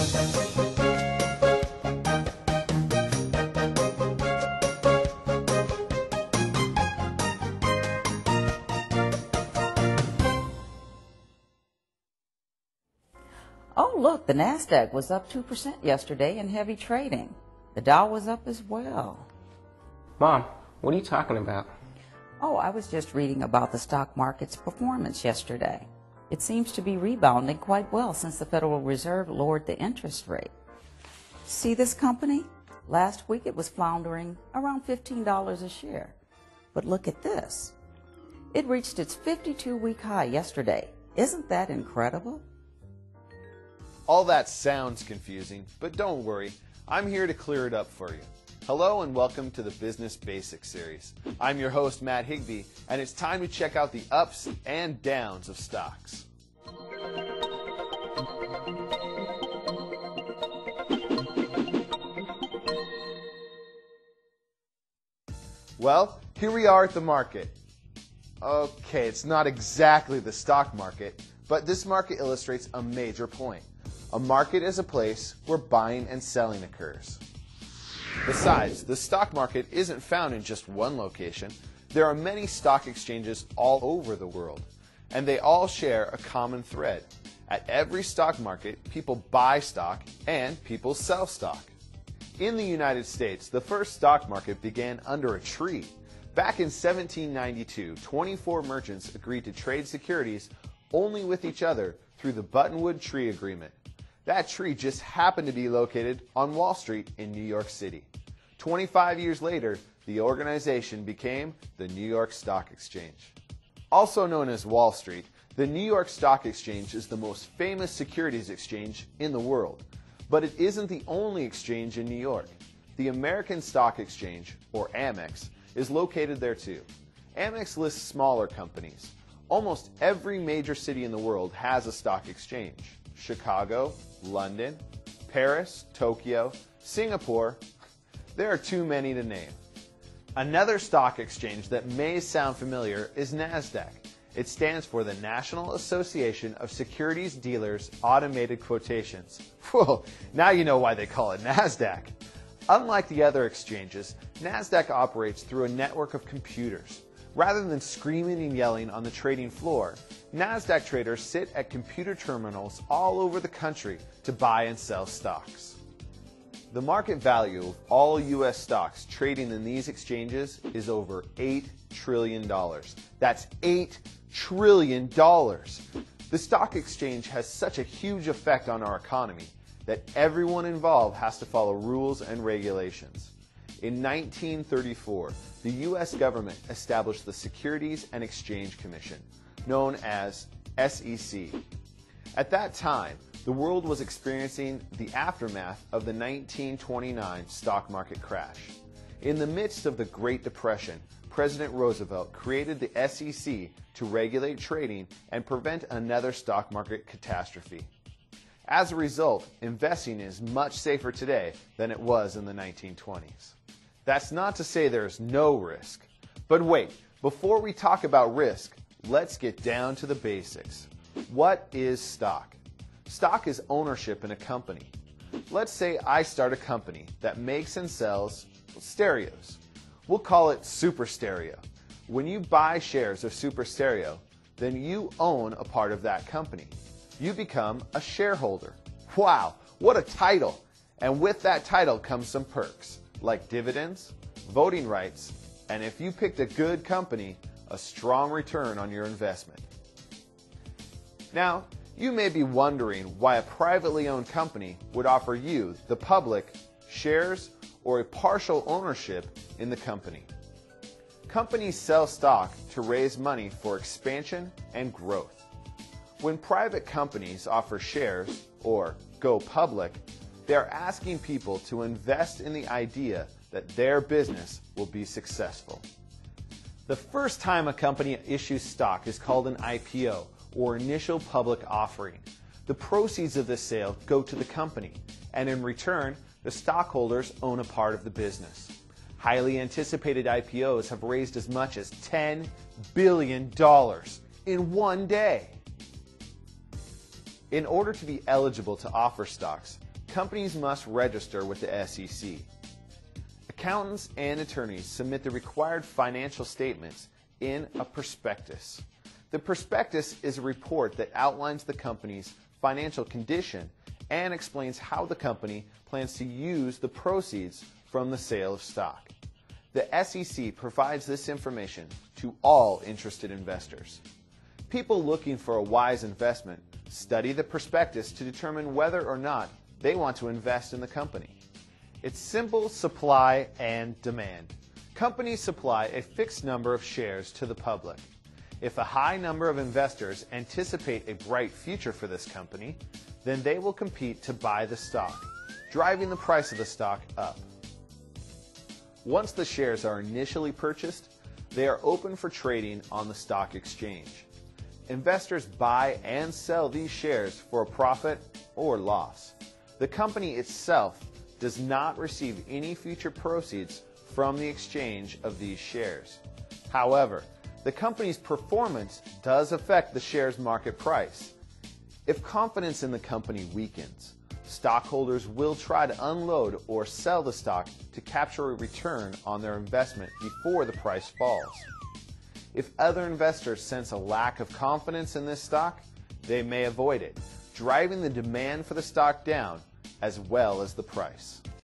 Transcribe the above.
Oh, look, the NASDAQ was up 2% yesterday in heavy trading. The Dow was up as well. Mom, what are you talking about? Oh, I was just reading about the stock market's performance yesterday. It seems to be rebounding quite well since the Federal Reserve lowered the interest rate. See this company? Last week it was floundering around $15 a share. But look at this. It reached its 52-week high yesterday. Isn't that incredible? All that sounds confusing, but don't worry. I'm here to clear it up for you. Hello and welcome to the Business Basics series. I'm your host, Matt Higbee, and it's time to check out the ups and downs of stocks. Well, here we are at the market. Okay, it's not exactly the stock market, but this market illustrates a major point. A market is a place where buying and selling occurs. Besides, the stock market isn't found in just one location. There are many stock exchanges all over the world, and they all share a common thread. At every stock market, people buy stock and people sell stock. In the United States, the first stock market began under a tree. Back in 1792, 24 merchants agreed to trade securities only with each other through the Buttonwood Tree Agreement. That tree just happened to be located on Wall Street in New York City. 25 years later, the organization became the New York Stock Exchange. Also known as Wall Street, the New York Stock Exchange is the most famous securities exchange in the world. But it isn't the only exchange in New York. The American Stock Exchange, or Amex, is located there too. Amex lists smaller companies. Almost every major city in the world has a stock exchange. Chicago, London, Paris, Tokyo, Singapore. There are too many to name. Another stock exchange that may sound familiar is NASDAQ. It stands for the National Association of Securities Dealers Automated Quotations. Whoa, now you know why they call it NASDAQ. Unlike the other exchanges, NASDAQ operates through a network of computers. Rather than screaming and yelling on the trading floor, NASDAQ traders sit at computer terminals all over the country to buy and sell stocks. The market value of all U.S. stocks trading in these exchanges is over $8 trillion. That's $8 trillion. The stock exchange has such a huge effect on our economy that everyone involved has to follow rules and regulations. In 1934, the U.S. government established the Securities and Exchange Commission, known as SEC. At that time, the world was experiencing the aftermath of the 1929 stock market crash. In the midst of the Great Depression, President Roosevelt created the SEC to regulate trading and prevent another stock market catastrophe. As a result, investing is much safer today than it was in the 1920s. That's not to say there's no risk. But wait, before we talk about risk, let's get down to the basics. What is stock? Stock is ownership in a company. Let's say I start a company that makes and sells stereos. We'll call it Super Stereo. When you buy shares of Super Stereo, then you own a part of that company. You become a shareholder. Wow, what a title! And with that title comes some perks, like dividends, voting rights, and if you picked a good company, a strong return on your investment. Now, you may be wondering why a privately owned company would offer you, the public, shares or a partial ownership in the company. Companies sell stock to raise money for expansion and growth. When private companies offer shares or go public, they are asking people to invest in the idea that their business will be successful. The first time a company issues stock is called an IPO, or initial public offering. The proceeds of this sale go to the company, and in return, the stockholders own a part of the business. Highly anticipated IPOs have raised as much as $10 billion in one day. In order to be eligible to offer stocks, companies must register with the SEC. Accountants and attorneys submit the required financial statements in a prospectus. The prospectus is a report that outlines the company's financial condition and explains how the company plans to use the proceeds from the sale of stock. The SEC provides this information to all interested investors. People looking for a wise investment study the prospectus to determine whether or not they want to invest in the company. It's simple supply and demand. Companies supply a fixed number of shares to the public. If a high number of investors anticipate a bright future for this company, then they will compete to buy the stock, driving the price of the stock up. Once the shares are initially purchased, they are open for trading on the stock exchange. Investors buy and sell these shares for a profit or loss. The company itself does not receive any future proceeds from the exchange of these shares. However, the company's performance does affect the share's market price. If confidence in the company weakens, stockholders will try to unload or sell the stock to capture a return on their investment before the price falls. If other investors sense a lack of confidence in this stock, they may avoid it, driving the demand for the stock down as well as the price.